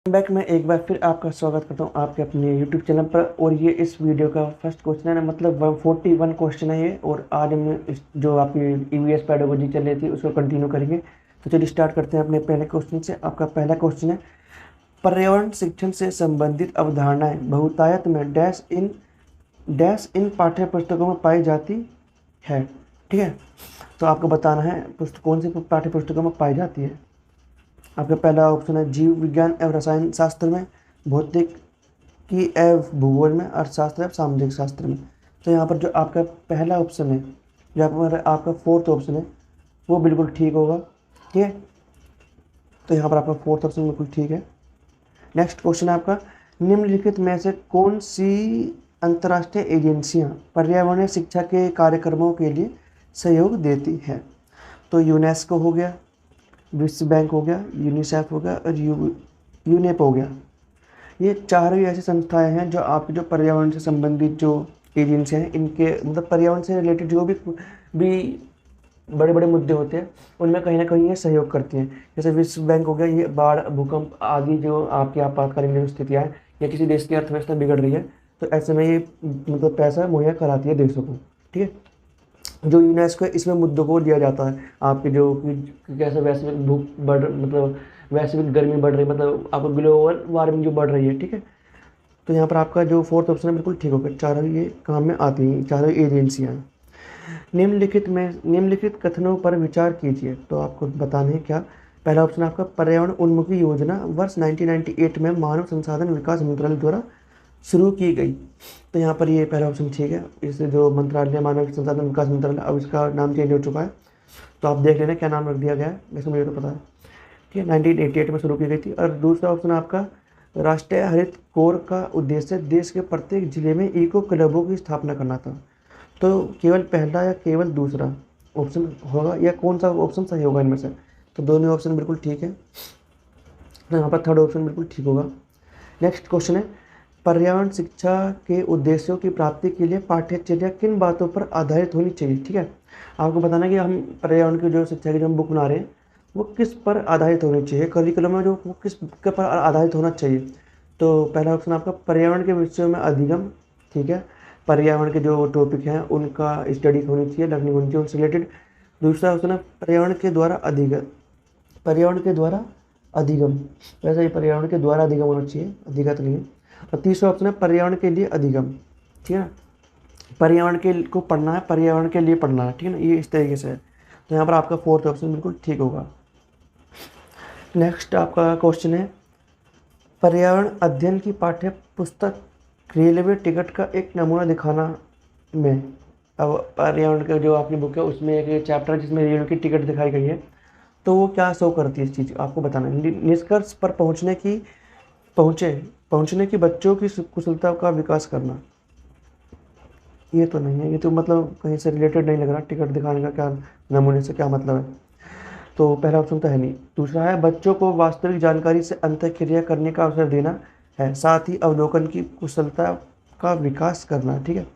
Back मैं एक बार फिर आपका स्वागत करता हूँ आपके अपने यूट्यूब चैनल पर। और ये इस वीडियो का फर्स्ट क्वेश्चन है ना, मतलब 141 क्वेश्चन है ये। और आज हम जो आपकी ईवीएस पेडागोजी चल रही थी उसको कंटिन्यू करेंगे। तो चलिए स्टार्ट करते हैं अपने पहले क्वेश्चन से। आपका पहला क्वेश्चन है, पर्यावरण शिक्षण से संबंधित अवधारणाएं बहुतायत में डैश इन पाठ्य पुस्तकों में पाई जाती है। ठीक है, तो आपको बताना है कौन सी पाठ्य पुस्तकों में पाई जाती है। आपका पहला ऑप्शन है जीव विज्ञान एवं रसायन शास्त्र में, भौतिकी एवं भूगोल में, अर्थशास्त्र एवं सामाजिक शास्त्र में। तो यहाँ पर जो आपका पहला ऑप्शन है, जो आपका फोर्थ ऑप्शन है, वो बिल्कुल ठीक होगा। ठीक है, तो यहाँ पर आपका फोर्थ ऑप्शन बिल्कुल ठीक है। नेक्स्ट क्वेश्चन है आपका, निम्नलिखित में से कौन सी अंतर्राष्ट्रीय एजेंसियाँ पर्यावरणीय शिक्षा के कार्यक्रमों के लिए सहयोग देती हैं। तो यूनेस्को हो गया, विश्व बैंक हो गया, यूनिसेफ हो गया और यूनेप हो गया। ये चारों ही ऐसी संस्थाएं हैं जो आपके जो पर्यावरण से संबंधित जो एजेंसियाँ हैं, इनके मतलब पर्यावरण से रिलेटेड जो भी बड़े बड़े मुद्दे होते हैं उनमें कहीं ना कहीं ये सहयोग करती हैं। जैसे विश्व बैंक हो गया, ये बाढ़, भूकंप आदि जो आपकी आपातकालीन जो स्थितियाँ हैं या किसी देश की अर्थव्यवस्था बिगड़ रही है, तो ऐसे में ये मतलब पैसा मुहैया कराती है देशों को। ठीक है, जो यूनेस्को है इसमें मुद्दों को लिया जाता है, आपके जो कैसे वैश्विक भूख बढ़ मतलब वैश्विक गर्मी बढ़ रही है, मतलब आपको ग्लोबल वार्मिंग जो बढ़ रही है। ठीक है, तो यहाँ पर आपका जो फोर्थ ऑप्शन है बिल्कुल ठीक होगा। चारों ये काम में आती हैं, चारों एजेंसियाँ। निम्नलिखित कथनों पर विचार कीजिए। तो आपको बताना है क्या। पहला ऑप्शन आपका, पर्यावरण उन्मुखी योजना वर्ष 1998 में मानव संसाधन विकास मंत्रालय द्वारा शुरू की गई। तो यहाँ पर ये पहला ऑप्शन ठीक है। इस जो मंत्रालय मानव संसाधन विकास मंत्रालय, अब इसका नाम चेंज हो चुका है, तो आप देख लेना क्या नाम रख दिया गया है, वैसे मुझे तो पता है। ठीक है, 1988 में शुरू की गई थी। और दूसरा ऑप्शन आपका, राष्ट्रीय हरित कोर का उद्देश्य देश के प्रत्येक जिले में इको क्लबों की स्थापना करना था। तो केवल पहला या केवल दूसरा ऑप्शन होगा, या कौन सा ऑप्शन सही होगा इनमें से। तो दोनों ऑप्शन बिल्कुल ठीक है, तो यहाँ पर थर्ड ऑप्शन बिल्कुल ठीक होगा। नेक्स्ट क्वेश्चन है, पर्यावरण शिक्षा के उद्देश्यों की प्राप्ति के लिए पाठ्यचर्या किन बातों पर आधारित होनी चाहिए। ठीक है, आपको बताना है कि हम पर्यावरण की जो शिक्षा की जो हम बुक बना रहे हैं वो किस पर आधारित होनी चाहिए, करिकुलम में जो वो किस के पर आधारित होना चाहिए। तो पहला ऑप्शन आपका, पर्यावरण के विषयों में अधिगम। ठीक है, पर्यावरण के जो टॉपिक हैं उनका स्टडी होनी चाहिए, लर्निंग होनी चाहिए उनसे रिलेटेड। दूसरा ऑप्शन है, पर्यावरण के द्वारा अधिगम, वैसे ही पर्यावरण के द्वारा अधिगम होना चाहिए, अधिगत नहीं है। और तीसरा ऑप्शन है, पर्यावरण के लिए अधिगम। ठीक है ना, पर्यावरण के को पढ़ना है, पर्यावरण के लिए पढ़ना है। ठीक है ना, ये इस तरीके से है। तो यहाँ पर आपका फोर्थ ऑप्शन बिल्कुल ठीक होगा। नेक्स्ट आपका क्वेश्चन है, पर्यावरण अध्ययन की पाठ्य पुस्तक रेलवे टिकट का एक नमूना दिखाना में। अब पर्यावरण का जो आपकी बुक है उसमें एक चैप्टर जिसमें रेलवे की टिकट दिखाई गई है, तो वो क्या शो करती है, इस चीज़ आपको बताना है। निष्कर्ष पर पहुँचने की बच्चों की कुशलता का विकास करना। ये तो नहीं है, ये तो मतलब कहीं से रिलेटेड नहीं लग रहा। टिकट दिखाने का क्या नमूने से क्या मतलब है, तो पहला ऑप्शन तो है नहीं। दूसरा है, बच्चों को वास्तविक जानकारी से अंतःक्रिया करने का अवसर देना है, साथ ही अवलोकन की कुशलता का विकास करना। ठीक है,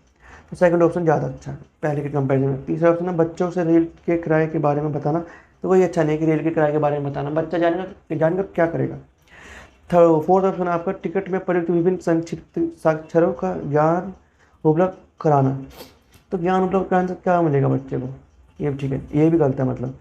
तो सेकंड ऑप्शन ज़्यादा अच्छा है पहले के कंपैरिजन में। तीसरा ऑप्शन है, बच्चों से रेल के किराए के बारे में बताना। तो वही अच्छा नहीं है कि रेल के किराए के बारे में बताना, बच्चा जानकर क्या करेगा। फोर्थ ऑप्शन आपका, टिकट में प्रयुक्त विभिन्न संक्षिप्त साक्षरों का ज्ञान उपलब्ध कराना। तो ज्ञान उपलब्ध कराने से क्या मिलेगा बच्चे को, ये ठीक है, ये भी गलत है मतलब।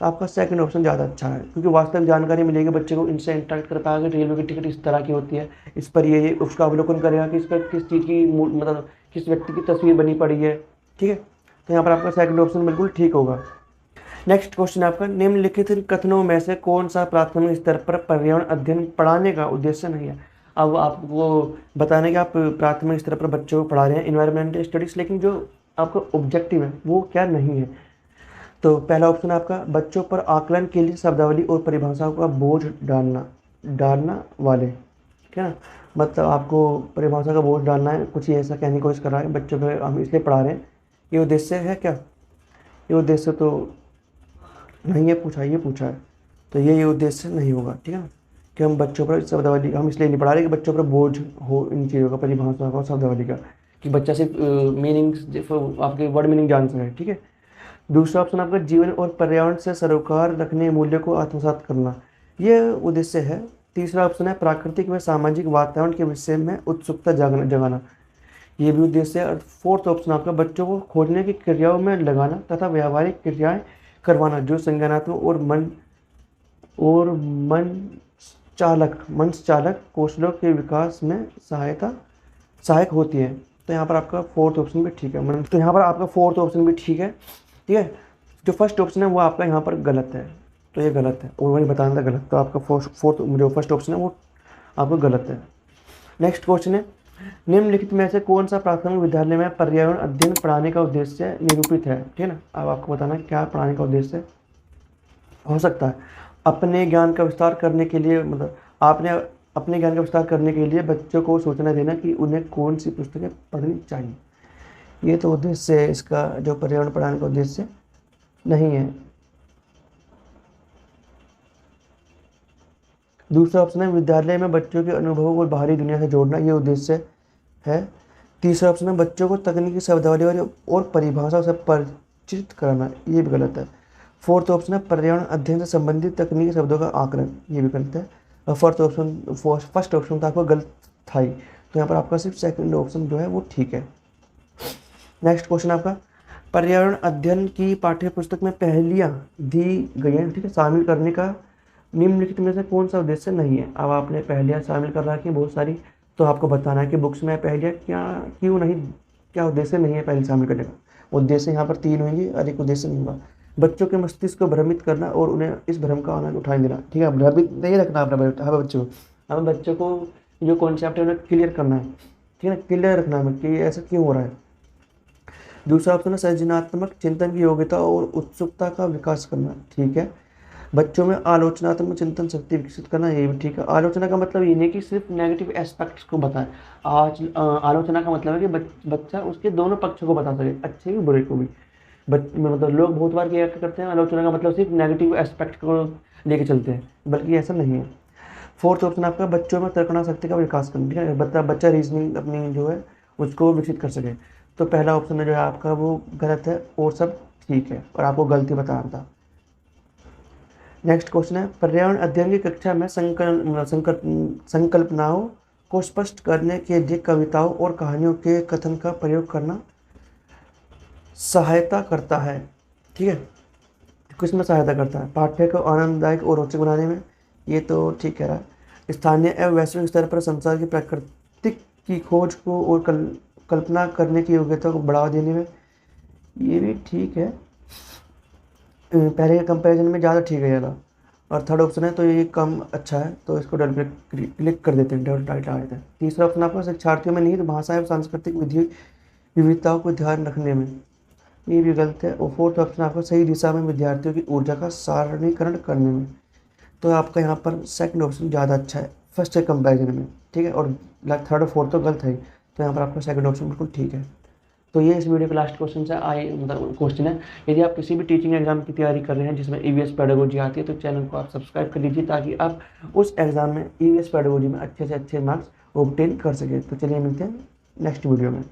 तो आपका सेकंड ऑप्शन ज़्यादा अच्छा है, क्योंकि वास्तविक जानकारी मिलेगी बच्चे को, इनसे इंटरेक्ट कर पाएगा। रेलवे की टिकट इस तरह की होती है, इस पर ये उसका अवलोकन करेगा कि इस पर किस चीज़ की मतलब किस व्यक्ति की तस्वीर बनी पड़ी है। ठीक है, तो यहाँ पर आपका सेकंड ऑप्शन बिल्कुल ठीक होगा। नेक्स्ट क्वेश्चन आपका, निम्नलिखित कथनों में से कौन सा प्राथमिक स्तर पर पर्यावरण अध्ययन पढ़ाने का उद्देश्य नहीं है। अब आपको बताने कि आप प्राथमिक स्तर पर बच्चों को पढ़ा रहे हैं इन्वायरमेंटल स्टडीज़, लेकिन जो आपका ऑब्जेक्टिव है वो क्या नहीं है। तो पहला ऑप्शन आपका, बच्चों पर आकलन के लिए शब्दावली और परिभाषाओं का बोझ डालना वाले। ठीक है ना, मतलब आपको परिभाषा का बोझ डालना है, कुछ ही ऐसा कहने की कोशिश कर रहा है बच्चों पर, हम इसलिए पढ़ा रहे हैं, ये उद्देश्य है क्या। ये उद्देश्य तो नहीं है, ये पूछा है, तो ये उद्देश्य नहीं होगा। ठीक है ना, कि हम बच्चों पर शब्दावली हम इसलिए नहीं पढ़ा रहे कि बच्चों पर बोझ हो इन चीज़ों का, परिभाषा का और शब्दावली का, कि बच्चा सिर्फ मीनिंग्स आपके वर्ड मीनिंग जान सके। ठीक है, दूसरा ऑप्शन आपका, जीवन और पर्यावरण से सरोकार रखने मूल्य को आत्मसात करना। ये उद्देश्य है, तीसरा ऑप्शन है प्राकृतिक व सामाजिक वातावरण के विषय में उत्सुकता जगाना, ये भी उद्देश्य है। और फोर्थ ऑप्शन आपका बच्चों को खोजने की क्रियाओं में लगाना तथा व्यावहारिक क्रियाएं करवाना जो संज्ञानात्मक और मन चालक कौशलों के विकास में सहायक होती है। तो यहाँ पर आपका फोर्थ ऑप्शन भी ठीक है। तो यहाँ पर आपका फोर्थ ऑप्शन भी ठीक है, ठीक है। जो फर्स्ट ऑप्शन है वो आपका यहाँ पर गलत है, तो ये गलत है और वही बताना था गलत, तो आपका फोर्थ जो फर्स्ट ऑप्शन है वो आपका गलत है। नेक्स्ट क्वेश्चन है, निम्नलिखित में से कौन सा प्राथमिक विद्यालय में पर्यावरण अध्ययन पढ़ाने का उद्देश्य निरूपित है, ठीक है ना। अब आपको बताना है क्या पढ़ाने का उद्देश्य हो सकता है। अपने ज्ञान का विस्तार करने के लिए, मतलब आपने अपने ज्ञान का विस्तार करने के लिए बच्चों को सूचना देना कि उन्हें कौन सी पुस्तकें पढ़नी चाहिए, ये तो उद्देश्य है इसका, जो पर्यावरण पढ़ाने का उद्देश्य नहीं है। दूसरा ऑप्शन है विद्यालय में बच्चों के अनुभवों को बाहरी दुनिया से जोड़ना, ये उद्देश्य है। तीसरा ऑप्शन है बच्चों को तकनीकी शब्दावली और परिभाषा से परिचित कराना, ये भी गलत है। फोर्थ ऑप्शन है पर्यावरण अध्ययन से संबंधित तकनीकी शब्दों का आकलन, ये भी गलत है। और फर्स्ट ऑप्शन था आपका गलत था ही, तो यहाँ पर आपका सिर्फ सेकंड ऑप्शन जो है वो ठीक है। नेक्स्ट क्वेश्चन आपका, पर्यावरण अध्ययन की पाठ्य पुस्तक में पहेलियाँ दी गई हैं, ठीक है, शामिल करने का निम्नलिखित में से कौन सा उद्देश्य नहीं है। अब आपने पहेलियाँ शामिल कर रखी हैं बहुत सारी, तो आपको बताना है कि बुक्स में पहेलियाँ क्यों नहीं, क्या उद्देश्य नहीं है पहले शामिल करने का। उद्देश्य यहाँ पर 3 होंगे और एक उद्देश्य नहीं होगा। बच्चों के मस्तिष्क को भ्रमित करना और उन्हें इस भ्रम का आनंद उठाने देना, ठीक है, भ्रमित नहीं रखना अपना हमें बच्चों को जो कॉन्सेप्ट है उन्हें क्लियर करना है, ठीक है ना, क्लियर रखना है कि ऐसा क्यों हो रहा है। दूसरा ऑप्शन है सृजनात्मक चिंतन की योग्यता और उत्सुकता का विकास करना, ठीक है। बच्चों में आलोचनात्मक चिंतन शक्ति विकसित करना, ये भी ठीक है। आलोचना का मतलब ये नहीं कि सिर्फ नेगेटिव एस्पेक्ट्स को बताएं। आज आलोचना का मतलब है कि बच्चा उसके दोनों पक्षों को बता सके, अच्छे भी बुरे को भी। मतलब लोग बहुत बार क्या करते हैं, आलोचना का मतलब सिर्फ नेगेटिव एस्पेक्ट को लेके चलते हैं, बल्कि ऐसा नहीं है। फोर्थ ऑप्शन आपका बच्चों में तर्कना शक्ति का विकास करना, ठीक है, बच्चा रीजनिंग अपनी जो है उसको विकसित कर सके। तो पहला ऑप्शन जो है आपका वो गलत है और सब ठीक है, और आपको गलती बताना था। नेक्स्ट क्वेश्चन है पर्यावरण अध्ययन की कक्षा में संकल्पनाओं को स्पष्ट करने के लिए कविताओं और कहानियों के कथन का प्रयोग करना सहायता करता है, ठीक है। किसमें सहायता करता है, पाठ्य को आनंददायक और रोचक बनाने में, ये तो ठीक कह रहा है। स्थानीय एवं वैश्विक स्तर पर संसार की प्राकृतिक की खोज को और कल्पना करने की योग्यता को बढ़ावा देने में, ये भी ठीक है, पहले के कंपैरिजन में ज़्यादा ठीक है ज़्यादा। और थर्ड ऑप्शन है तो ये कम अच्छा है, तो इसको डबल क्लिक कर देते हैं, डबल टाइट आ देते हैं। तीसरा ऑप्शन आपका शिक्षार्थियों में निहित भाषा एवं सांस्कृतिक विविधताओं को ध्यान रखने में, ये भी गलत है। और फोर्थ ऑप्शन आपका सही दिशा में विद्यार्थियों की ऊर्जा का सारणीकरण करने में, तो आपका यहाँ पर सेकंड ऑप्शन ज़्यादा अच्छा है फर्स्ट के कंपैरिजन में, ठीक है। और थर्ड और फोर्थ तो गलत है, तो यहाँ पर आपका सेकंड ऑप्शन बिल्कुल ठीक है। तो ये इस वीडियो का लास्ट क्वेश्चन मतलब क्वेश्चन है। यदि आप किसी भी टीचिंग एग्जाम की तैयारी कर रहे हैं जिसमें ईवीएस पेडागोजी आती है, तो चैनल को आप सब्सक्राइब कर लीजिए ताकि आप उस एग्जाम में ईवीएस पेडागोजी में अच्छे से अच्छे मार्क्स ऑब्टेन कर सकें। तो चलिए मिलते हैं नेक्स्ट वीडियो में।